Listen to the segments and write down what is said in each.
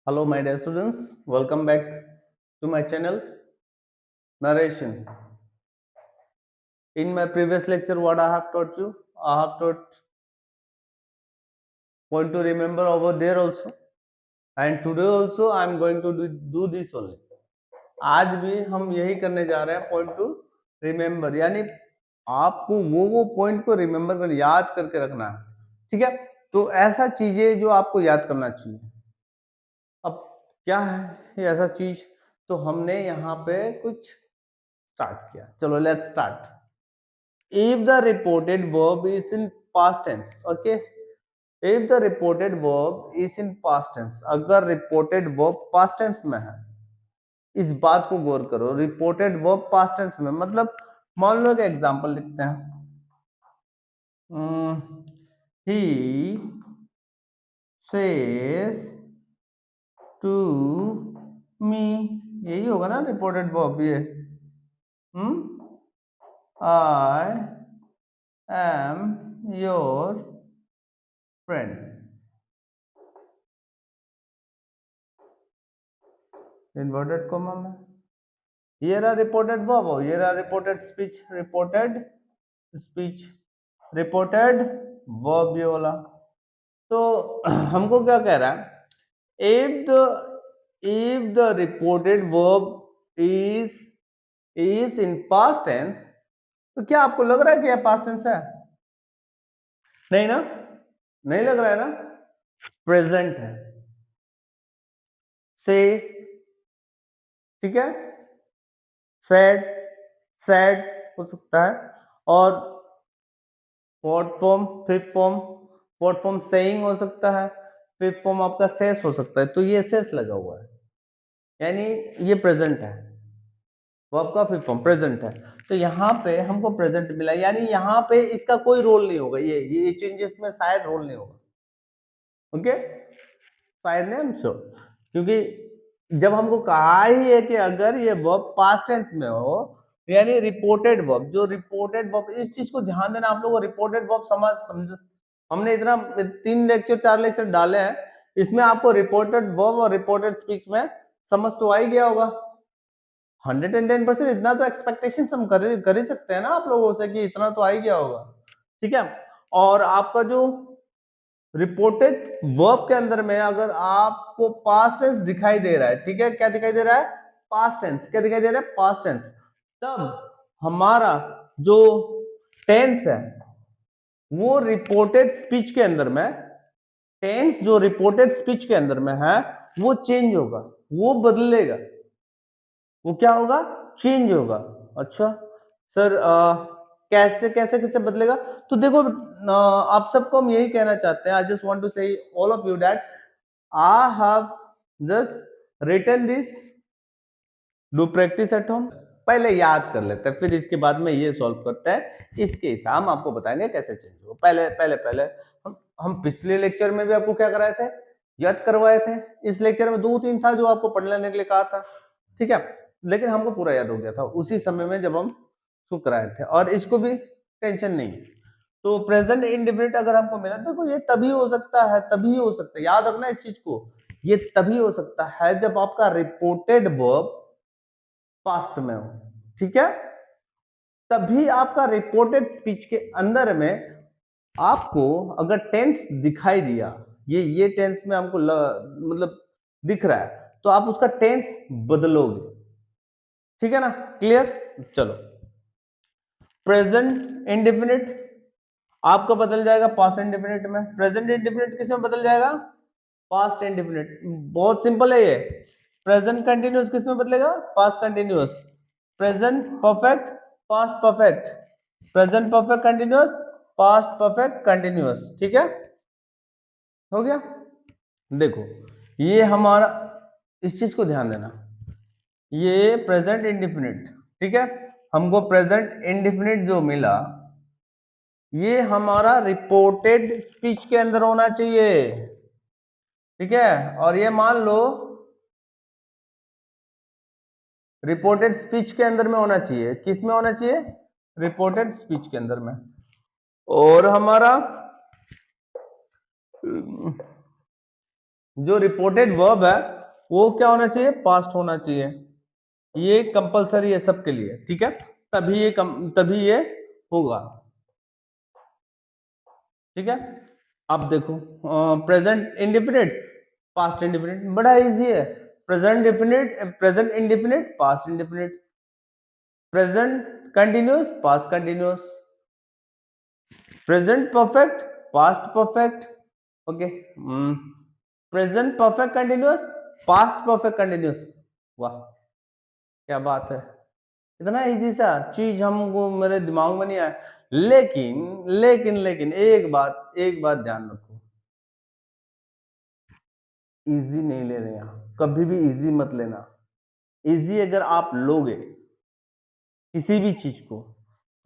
Hello, my dear students. Welcome back to my channel Narration. In my previous lecture, what I have taught you, I have taught point to remember over there also, and today also I am going to do this only. आज भी हम यही करने जा रहे हैं, point two remember, यानी आपको वो पॉइंट को रिमेम्बर कर याद करके रखना है, ठीक है। तो ऐसा चीजें जो आपको याद करना चाहिए। अब क्या है ये ऐसा चीज, तो हमने यहाँ पे कुछ स्टार्ट किया। चलो let's start. If the reported verb is in past tense, okay, if the reported verb is in past tense, अगर reported verb past tense में है, इस बात को गौर करो। reported verb past tense में मतलब मान लो एक एग्जांपल लिखते हैं, he says to me, यही होगा ना reported verb ये। I am your friend. Inverted comma में ये रहा रिपोर्टेड वर्ब, ये रहा reported speech, reported speech, reported verb ये वाला। तो हमको क्या कह रहा है, if the reported verb is in past tense, तो क्या आपको लग रहा है कि यह पास्ट टेंस है? नहीं ना, नहीं लग रहा है ना, प्रेजेंट है। से ठीक है, सैड सैड हो सकता है, और fourth form fifth form saying हो सकता है, फिफ्थ फॉर्म आपका सेस हो सकता है। तो ये सेस लगा हुआ है, यानी ये प्रेजेंट है, वो आपका फिफ्थ फॉर्म प्रेजेंट है। तो यहाँ पे हमको प्रेजेंट मिला, यानी यहाँ पे इसका कोई रोल नहीं होगा, ये चेंजेस में शायद रोल नहीं होगा। ओके, शायद नहीं, हम श्योर, क्योंकि जब हमको कहा ही है कि अगर ये वर्ब पास्ट टेंस में हो, यानी रिपोर्टेड वर्ब, जो रिपोर्टेड वर्ब, इस चीज को ध्यान देना आप लोगों, रिपोर्टेड वर्ब समझ हमने इतना 3 लेक्चर 4 लेक्चर डाले हैं, इसमें आपको रिपोर्टेड वर्ब और रिपोर्टेड स्पीच में समझ तो आ ही गया होगा। 110% इतना तो एक्सपेक्टेशन हम कर ही सकते हैं ना आप लोगों से कि इतना तो आ ही गया होगा, ठीक है। और आपका जो रिपोर्टेड वर्ब के अंदर में अगर आपको पास्ट टेंस दिखाई दे रहा है, ठीक है, क्या दिखाई दे रहा है, पास्ट टेंस, क्या दिखाई दे रहा है, पास्ट टेंस, तब हमारा जो टेंस है वो रिपोर्टेड स्पीच के अंदर में, टेंस जो रिपोर्टेड स्पीच के अंदर में है वो चेंज होगा, वो बदलेगा, वो क्या होगा, चेंज होगा। अच्छा सर कैसे कैसे कैसे बदलेगा? तो देखो आप सबको हम यही कहना चाहते हैं, I just want to say all of you that I have just written this, do practice at home. पहले याद कर लेते हैं, फिर इसके बाद में ये सॉल्व करते हैं, इसके हिसाब हम आपको बताएंगे कैसे चेंज हो। पहले पहले पहले हम पिछले लेक्चर में भी आपको क्या कराए थे, याद करवाए थे। इस लेक्चर में 2-3 था जो आपको पढ़ लेने के लिए कहा था, ठीक है, लेकिन हमको पूरा याद हो गया था उसी समय में जब हम शुरू कराए थे, और इसको भी टेंशन नहीं है। तो प्रेजेंट इंडेफिनिट अगर हमको मिला, देखो ये तभी हो सकता है, तभी हो सकता है, याद रखना इस चीज को, ये तभी हो सकता है जब आपका रिपोर्टेड वर्ब पास्ट में हो, ठीक है। तभी आपका रिपोर्टेड स्पीच के अंदर में आपको अगर टेंस दिखाई दिया, ये टेंस में हमको मतलब दिख रहा है, तो आप उसका टेंस बदलोगे, ठीक है ना, क्लियर। चलो, प्रेजेंट इंडेफिनिट आपका बदल जाएगा पास्ट इंडेफिनिट में, प्रेजेंट इंडेफिनिट किस में बदल जाएगा, पास्ट इंडेफिनिट। बहुत सिंपल है ये। प्रेजेंट कंटिन्यूअस किस में बदलेगा, past continuous, present perfect, past perfect, present perfect continuous, past perfect continuous, ठीक है, हो गया। देखो ये हमारा, इस चीज को ध्यान देना, ये प्रेजेंट इंडेफिनिट, ठीक है, हमको प्रेजेंट इंडेफिनिट जो मिला ये हमारा रिपोर्टेड स्पीच के अंदर होना चाहिए, ठीक है। और ये मान लो रिपोर्टेड स्पीच के अंदर में होना चाहिए, किस में होना चाहिए, रिपोर्टेड स्पीच के अंदर में। और हमारा जो रिपोर्टेड वर्ब है वो क्या होना चाहिए, पास्ट होना चाहिए। ये कंपलसरी है सबके लिए, ठीक है, तभी ये होगा, ठीक है। अब देखो प्रेजेंट इंडेफिनिट, पास्ट इंडेफिनिट, बड़ा इजी है। Present definite, present indefinite, past indefinite, present continuous, past continuous, present perfect, past perfect, okay, present perfect continuous, past perfect continuous. वाह, क्या बात है, इतना इजी सा चीज हमको मेरे दिमाग में नहीं आया। लेकिन एक बात ध्यान रखो, इजी नहीं ले रहे यहाँ, कभी भी इजी मत लेना। इजी अगर आप लोगे किसी भी चीज को,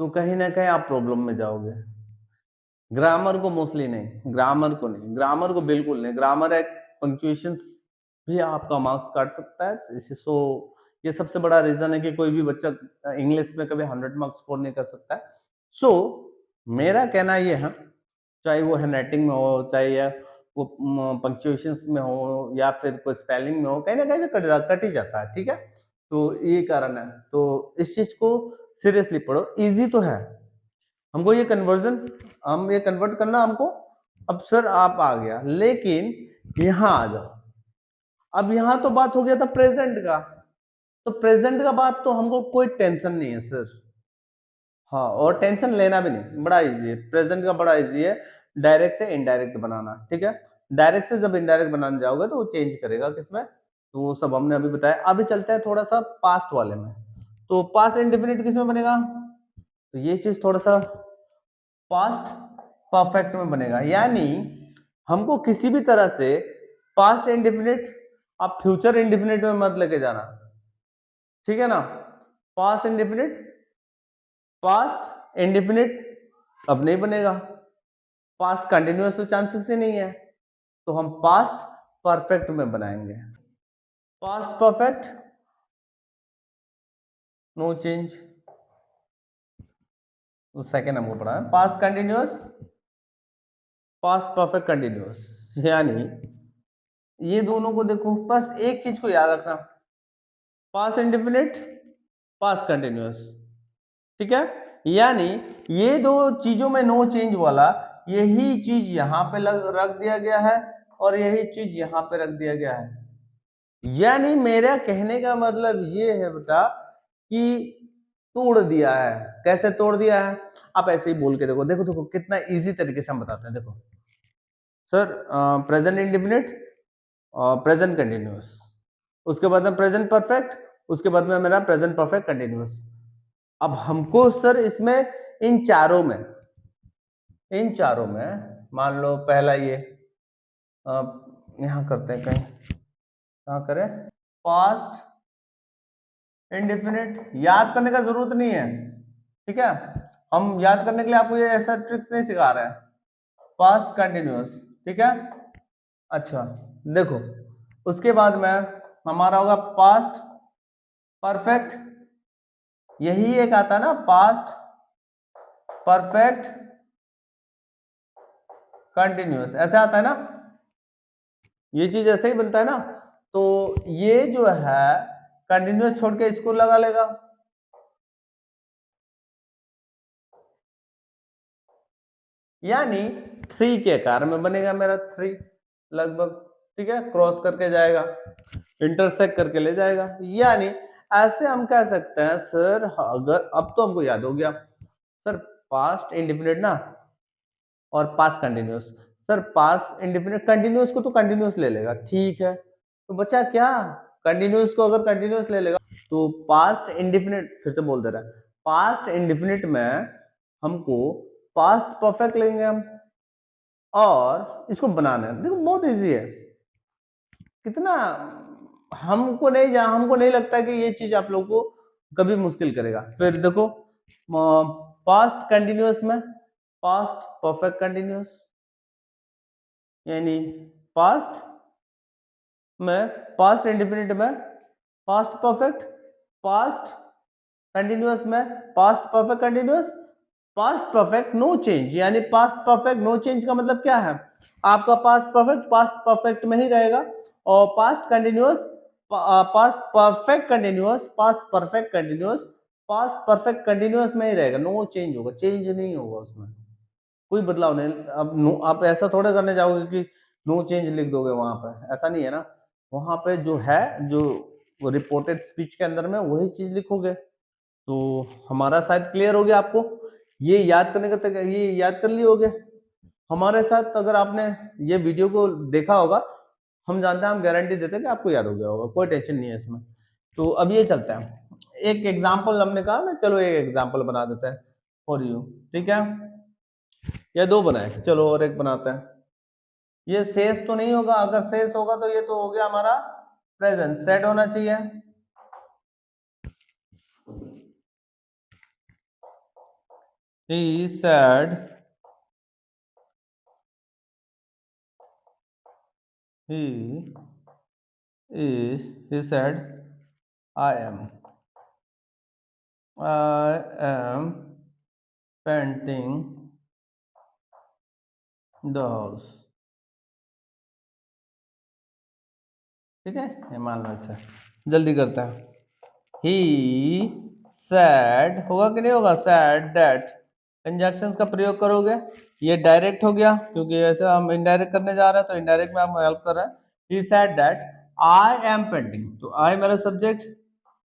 तो कहीं ना कहीं आप प्रॉब्लम में जाओगे। ग्रामर को मोस्टली नहीं, ग्रामर को नहीं, ग्रामर को बिल्कुल नहीं। ग्रामर एक पंक्चुएशन भी आपका मार्क्स काट सकता है इसे। सो ये सबसे बड़ा रीजन है कि कोई भी बच्चा इंग्लिश में कभी 100 मार्क्स स्कोर नहीं कर सकता है। सो मेरा कहना ये है, चाहे वो हैंडराइटिंग में हो, चाहे या वो पंक्चुएशंस में हो, या फिर कोई स्पेलिंग में हो, कहीं ना कहीं से कट ही जाता है, ठीक है। तो ये कारण है, तो इस चीज को सीरियसली पढ़ो, इजी तो है। हमको ये कन्वर्जन, हम ये कन्वर्ट करना हमको, अब सर आप आ गया, लेकिन यहां आ जाओ। अब यहां तो बात हो गया था प्रेजेंट का, तो प्रेजेंट का बात तो हमको कोई टेंशन नहीं है सर। हाँ, और टेंशन लेना भी नहीं, बड़ा इजी है, प्रेजेंट का बड़ा इजी है, डायरेक्ट से इनडायरेक्ट बनाना, ठीक है। डायरेक्ट से जब इनडायरेक्ट बनाने जाओगे तो वो चेंज करेगा किसमें, तो वो सब हमने अभी बताया। अभी चलते हैं थोड़ा सा पास्ट वाले में। तो पास्ट इंडेफिनिट किसमें बनेगा, तो ये चीज थोड़ा सा पास्ट परफेक्ट में बनेगा, यानी हमको किसी भी तरह से पास्ट इंडेफिनिट आप फ्यूचर इंडेफिनिट में मत लेके जाना, ठीक है ना। पास्ट इंडेफिनिट, पास्ट इंडेफिनिट अब नहीं बनेगा, पास्ट कंटिन्यूअस तो चांसेस ही नहीं है, तो हम पास्ट परफेक्ट में बनाएंगे। पास्ट परफेक्ट, नो चेंज, तो सेकेंड हमको पढ़ा है। Past continuous, past perfect continuous, यानी ये दोनों को देखो, बस एक चीज को याद रखना, पास्ट इंडेफिनिट, पास्ट कंटिन्यूअस, ठीक है। यानी ये दो चीजों में नो चेंज वाला, यही चीज यहां पे रख दिया गया है, और यही चीज यहां पे रख दिया गया है। यानी मेरा कहने का मतलब ये है बेटा कि तोड़ दिया है। कैसे तोड़ दिया है, आप ऐसे ही बोल के देखो, देखो देखो कितना इजी तरीके से हम बताते हैं। देखो sir, present indefinite, present continuous, उसके बाद में प्रेजेंट परफेक्ट, उसके बाद में मेरा प्रेजेंट परफेक्ट कंटिन्यूअस। अब हमको सर इसमें इन चारों में मान लो पहला ये यहां करते हैं, कहीं कहां करें, पास्ट इंडेफिनिट, याद करने का जरूरत नहीं है, ठीक है। हम याद करने के लिए आपको ये ऐसा ट्रिक्स नहीं सिखा रहे हैं। पास्ट कंटिन्यूअस, ठीक है। अच्छा देखो, उसके बाद में हमारा होगा पास्ट परफेक्ट, यही एक आता है ना, पास्ट परफेक्ट कंटिन्यूअस, ऐसे आता है ना, ये चीज ऐसे ही बनता है ना। तो ये जो है कंटिन्यूअस छोड़ के इसको लगा लेगा, यानी 3 के आकार में बनेगा मेरा 3 लगभग, ठीक है। क्रॉस करके जाएगा, इंटरसेक्ट करके ले जाएगा, यानी ऐसे हम कह सकते हैं सर, अगर अब तो हमको याद हो गया सर, पास्ट इंडेफिनिट ना और past continuous. Sir past indefinite continuous को तो कंटिन्यूअस ले लेगा, ठीक है, तो बचा क्या, कंटिन्यूअस को अगर कंटिन्यूअस ले लेगा, तो पास्ट इंडेफिनिट, फिर से बोल दे रहा है, पास्ट इंडेफिनिट में हमको पास्ट परफेक्ट लेंगे हम, और इसको बनाना है। देखो बहुत इजी है, कितना, हमको नहीं लगता कि ये चीज आप लोगों को कभी मुश्किल करेगा। फिर देखो पास्ट कंटिन्यूअस में पास्ट परफेक्ट कंटिन्यूअस, यानी पास्ट में पास्ट इंडेफिनिट में पास्ट परफेक्ट, पास्ट कंटिन्यूअस में past perfect continuous, past perfect no change, यानी पास्ट परफेक्ट नो चेंज का मतलब क्या है, आपका पास्ट परफेक्ट में ही रहेगा, और past continuous, past perfect continuous, past perfect continuous में ही रहेगा, नो चेंज होगा, चेंज नहीं होगा उसमें, कोई बदलाव नहीं। अब नो, आप ऐसा थोड़ा करने जाओगे कि नो चेंज लिख दोगे वहां पर, ऐसा नहीं है ना, वहां पे जो है, जो रिपोर्टेड स्पीच के अंदर में वही चीज लिखोगे। तो हमारा शायद क्लियर हो गया आपको, ये याद करने का ये याद कर लिए होगे हमारे साथ, अगर आपने ये वीडियो को देखा होगा, हम जानते हैं, हम गारंटी देते हैं कि आपको याद हो गया होगा, कोई टेंशन नहीं है इसमें। तो अब ये चलता है, एक एग्जाम्पल हमने कहा ना, चलो एक एग्जाम्पल बना देते हैं फॉर यू, ठीक है, या दो बनाए, चलो और एक बनाते हैं। ये शेष तो नहीं होगा, अगर शेष होगा तो ये तो हो गया हमारा प्रेजेंट, सेट होना चाहिए। He said, he he said, I am painting the house, ठीक है, ये मान लो, अच्छा जल्दी करते हैं। He said होगा कि नहीं होगा, said that, कंजक्शंस का प्रयोग करोगे, ये डायरेक्ट हो गया क्योंकि ऐसे हम इनडायरेक्ट करने जा रहे हैं, तो इनडायरेक्ट में हम हेल्प कर रहे हैं। He said that I am painting, तो I मेरा सब्जेक्ट,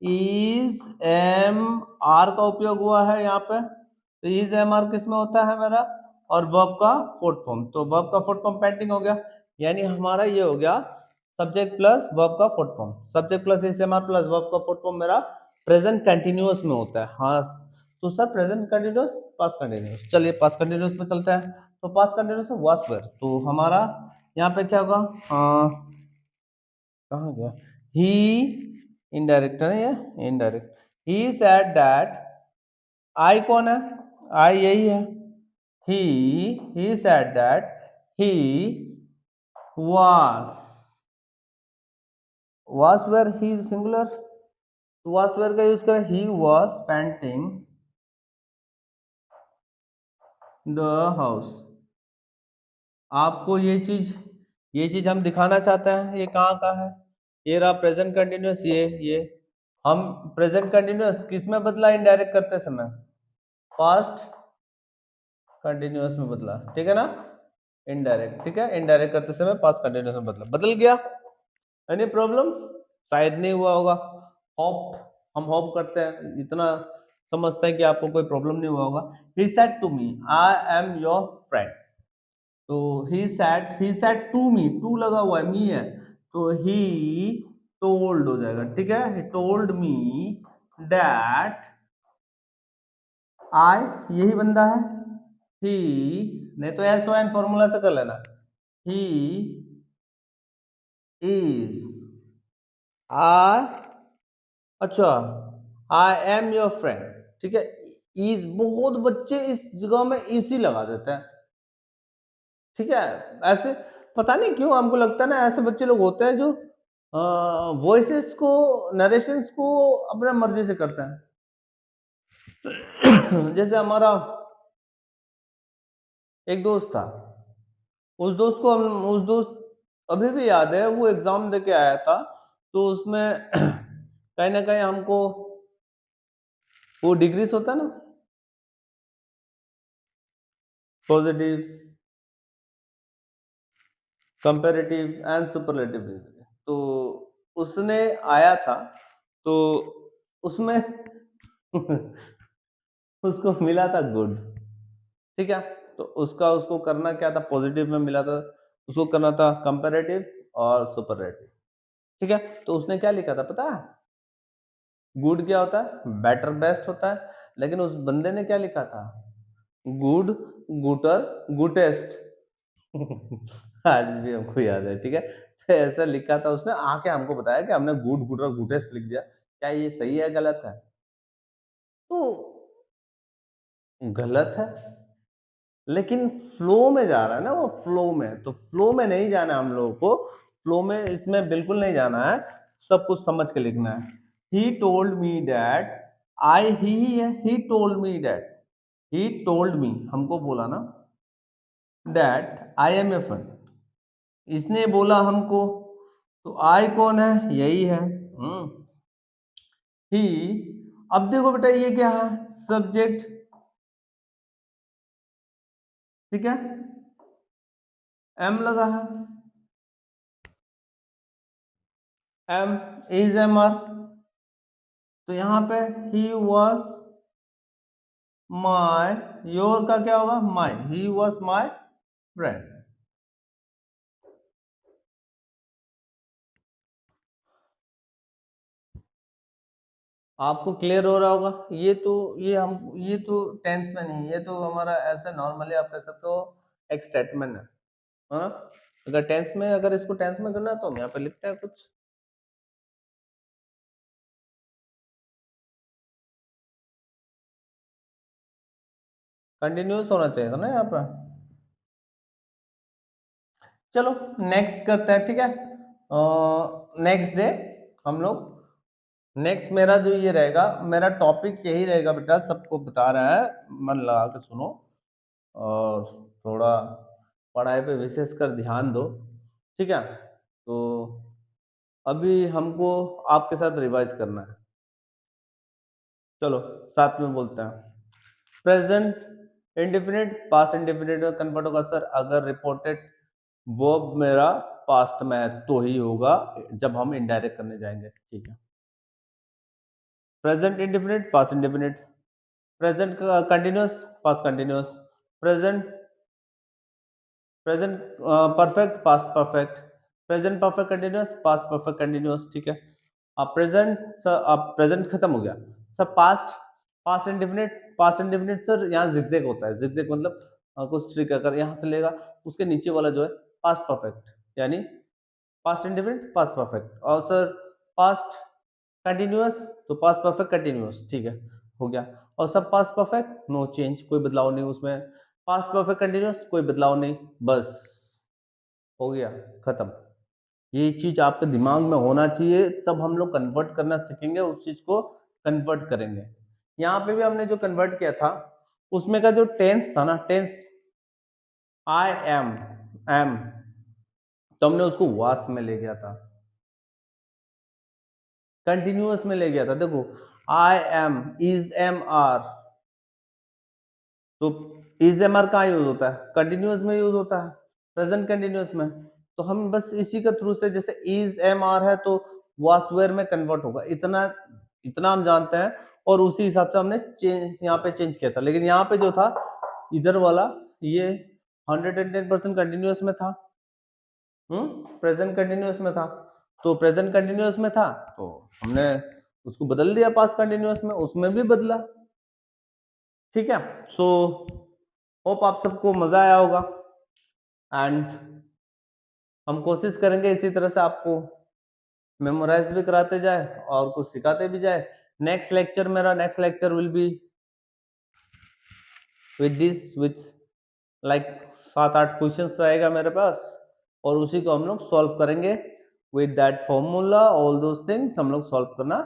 is am are का उपयोग हुआ है यहाँ पे, तो is am are किस में होता है मेरा, और वर्ब का फोर्थ फॉर्म, तो वर्ब का फोर्थ फॉर्म पेंटिंग हो गया, यानी हमारा ये हो गया सब्जेक्ट प्लस वर्ब का fourth form, subject plus is am are plus verb का फोर्थ फॉर्म मेरा प्रेजेंट कंटिन्यूअस में होता है। हाँ, तो sir present continuous, past continuous, चलिए पास्ट कंटिन्यूअस में चलते हैं। तो पास्ट कंटिन्यूअस वाज वेयर, तो हमारा यहाँ पे क्या होगा, कहाँ गया, ही, इनडायरेक्ट है ये, इनडायरेक्ट, ही सेड दैट, आई कौन है, आई यही है, he said that he was where he singular, was where का यूज करें, he was painting the house, आपको ये चीज हम दिखाना चाहते हैं, ये कहाँ का है, ये रहा प्रेजेंट कंटिन्यूअस, ये हम प्रेजेंट कंटिन्यूअस किस में बदला, इनडायरेक्ट करते समय पास्ट कंटिन्यूअस में बदला, ठीक है ना, इनडायरेक्ट, ठीक है, इनडायरेक्ट करते समय पास्ट कंटिन्यूअस में बदला, बदल गया, एनी प्रॉब्लम, शायद नहीं हुआ होगा, होप, हम होप करते हैं, इतना समझते हैं कि आपको कोई प्रॉब्लम नहीं हुआ होगा। He said to me, I am your friend, तो ही सेड टू मी, टू लगा हुआ है, मी है, तो ही टोल्ड हो जाएगा, ठीक है, he told me that I, यही बंदा है, ही, नहीं तो एस ओ एन फॉर्मूला से कर लेना, ही इज, आई, अच्छा, आई एम योर फ्रेंड, ठीक है, इज, बहुत बच्चे इस जगह में इसी लगा देते हैं, ठीक है, ऐसे पता नहीं क्यों हमको लगता है ना, ऐसे बच्चे लोग होते हैं जो वॉइसेस को, नरेशंस को अपने मर्जी से करते हैं। जैसे हमारा एक दोस्त था, उस दोस्त अभी भी याद है, वो एग्जाम दे के आया था, तो उसमें कहीं ना कहीं हमको वो डिग्रीज होता है ना, पॉजिटिव, कंपैरेटिव एंड सुपरलेटिव, तो उसने आया था, तो उसमें उसको मिला था गुड, ठीक है, तो उसको करना क्या था, पॉजिटिव में मिला था, उसको करना था कंपैरेटिव और सुपरलेटिव, ठीक है, तो उसने क्या लिखा था पता है, गुड क्या होता है, बेटर बेस्ट होता है, लेकिन उस बंदे ने क्या लिखा था, गुड, गुटर, गुटेस्ट। आज भी हमको याद है, ठीक है, तो ऐसा लिखा था उसने, आके हमको बताया कि हमने गुड, गुटर, गुटेस्ट लिख दिया, क्या ये सही है गलत है, तो गलत है, लेकिन फ्लो में जा रहा है ना वो, फ्लो में, तो फ्लो में नहीं जाना हम लोगों को, फ्लो में इसमें बिल्कुल नहीं जाना है, सब कुछ समझ के लिखना है। He told me that, I, he है, he told me that, he told me, हमको बोला ना, that I am a fun, इसने बोला हमको, तो आई कौन है, यही है। ही, अब देखो बेटा ये क्या है, सब्जेक्ट, ठीक है, एम लगा है, एम इज एम आर, तो यहां पे ही वॉज माय, योर का क्या होगा, my, he was my friend. आपको क्लियर हो रहा होगा, ये तो टेंस में नहीं, ये तो हमारा ऐसे नॉर्मली आप कह सकते हो एक स्टेटमेंट है ना। अगर टेंस में, अगर इसको टेंस में करना है तो हम यहाँ पे लिखते हैं कुछ, कंटिन्यूस होना चाहिए था ना यहाँ पे। चलो नेक्स्ट करते हैं, ठीक है। नेक्स्ट डे हम लोग, नेक्स्ट मेरा जो ये रहेगा, मेरा टॉपिक यही रहेगा बेटा, सबको बता रहा है, मन लगा के सुनो और थोड़ा पढ़ाई पे विशेष कर ध्यान दो, ठीक है। तो अभी हमको आपके साथ रिवाइज करना है, चलो साथ में बोलते हैं। प्रेजेंट इंडेफिनिट, पास्ट इंडेफिनिट में कन्वर्ट होगा सर अगर रिपोर्टेड वर्ब मेरा पास्ट में है तो ही होगा, जब हम इनडायरेक्ट करने जाएंगे, ठीक है। Present indefinite, past indefinite, present continuous, past continuous, present present perfect, past perfect, present perfect continuous, past perfect continuous, ठीक है। अब प्रेजेंट सर, अब प्रेजेंट खत्म हो गया sir, past, past indefinite, past indefinite sir यहाँ जिगजैग होता है, जिगजैग मतलब कुछ ट्रिक अगर यहाँ से लेगा, उसके नीचे वाला जो है पास्ट परफेक्ट, यानी पास्ट इंडेफिनिट, पास्ट परफेक्ट, और सर पास्ट कंटिन्यूअस तो पास्ट परफेक्ट कंटिन्यूअस, ठीक है, हो गया। और सब पास्ट परफेक्ट, नो चेंज, कोई बदलाव नहीं उसमें, पास्ट परफेक्ट कंटिन्यूअस कोई बदलाव नहीं, बस हो गया, खत्म। ये चीज आपके दिमाग में होना चाहिए, तब हम लोग कन्वर्ट करना सीखेंगे, उस चीज को कन्वर्ट करेंगे। यहाँ पे भी हमने जो कन्वर्ट किया था, उसमें का जो टेंस था ना, टेंस आई एम, तो हमने उसको वास में ले गया था, कंटिन्यूअस में ले गया था। देखो I am, is am are, तो इज एम आर कहाँ यूज होता है, कंटिन्यूअस में यूज होता है, प्रेजेंट कंटिन्यूअस में। तो हम बस इसी के थ्रू से, जैसे इज एम आर है तो वास वेयर में कन्वर्ट होगा, इतना इतना हम जानते हैं, और उसी हिसाब से हमने चेंज यहाँ पे चेंज किया था। लेकिन यहाँ पे जो था इधर वाला, ये 110% कंटिन्यूअस में था, प्रेजेंट कंटिन्यूअस में था, तो प्रेजेंट कंटिन्यूअस में था तो हमने उसको बदल दिया पास्ट कंटिन्यूअस में, उसमें भी बदला, ठीक है। सो होप आप सबको मजा आया होगा, एंड हम कोशिश करेंगे इसी तरह से आपको मेमोराइज भी कराते जाए और कुछ सिखाते भी जाए। Next lecture will be with this, which like 7-8 questions रहेगा मेरे पास, और उसी को हम लोग सॉल्व करेंगे with that formula, all those things हम लोग सॉल्व करना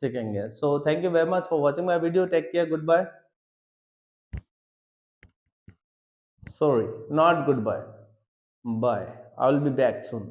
सीखेंगे। So thank you very much for watching my video, take care, goodbye, sorry, not goodbye, bye, I will be back soon.